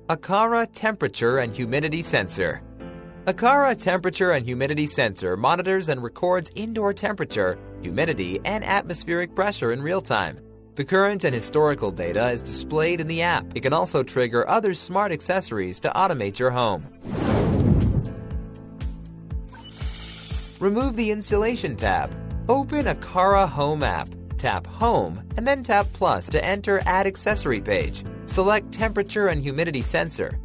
Aqara Temperature and Humidity Sensor. Aqara Temperature and Humidity Sensor monitors and records indoor temperature, humidity, and atmospheric pressure in real time. The current and historical data is displayed in the app. It can also trigger other smart accessories to automate your home. Remove the Insulation tab. Open Aqara Home app. Tap Home and then tap Plus to enter Add Accessory page. Select Temperature and Humidity Sensor.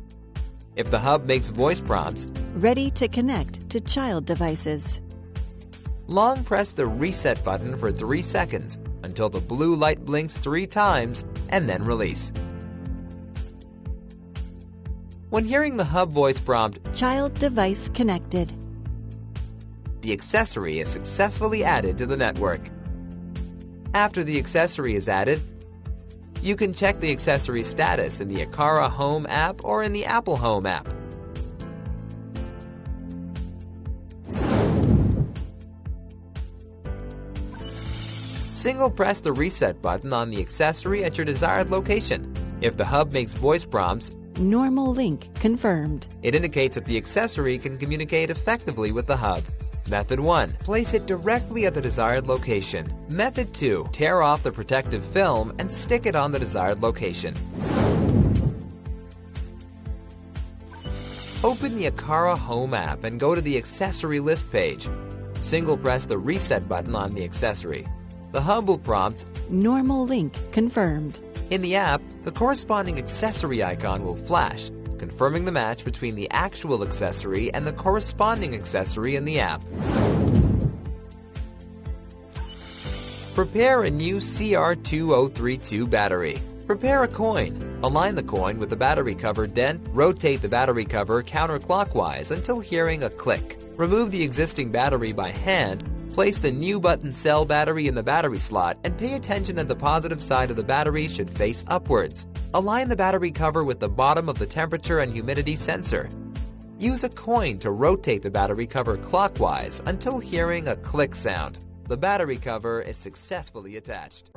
If the hub makes voice prompts, ready to connect to child devices. Long press the Reset button for 3 seconds until the blue light blinks 3 times and then release. When hearing the hub voice prompt, Child device connected, the accessory is successfully added to the network. After the accessory is added, you can check the accessory status in the Aqara Home app or in the Apple Home app. Single press the Reset button on the accessory at your desired location. If the hub makes voice prompts, normal link confirmed. it indicates that the accessory can communicate effectively with the hub. Method 1. Place it directly at the desired location. Method 2. Tear off the protective film and stick it on the desired location. Open the Aqara Home app and go to the Accessory List page. Single press the Reset button on the accessory. The hub will prompt, Normal link confirmed. In the app, the corresponding accessory icon will flash, confirming the match between the actual accessory and the corresponding accessory in the app. Prepare a new CR2032 battery. Prepare a coin. Align the coin with the battery cover dent. Rotate the battery cover counterclockwise until hearing a click. Remove the existing battery by hand. Place the new button cell battery in the battery slot and pay attention that the positive side of the battery should face upwards. Align the battery cover with the bottom of the temperature and humidity sensor. Use a coin to rotate the battery cover clockwise until hearing a click sound. The battery cover is successfully attached.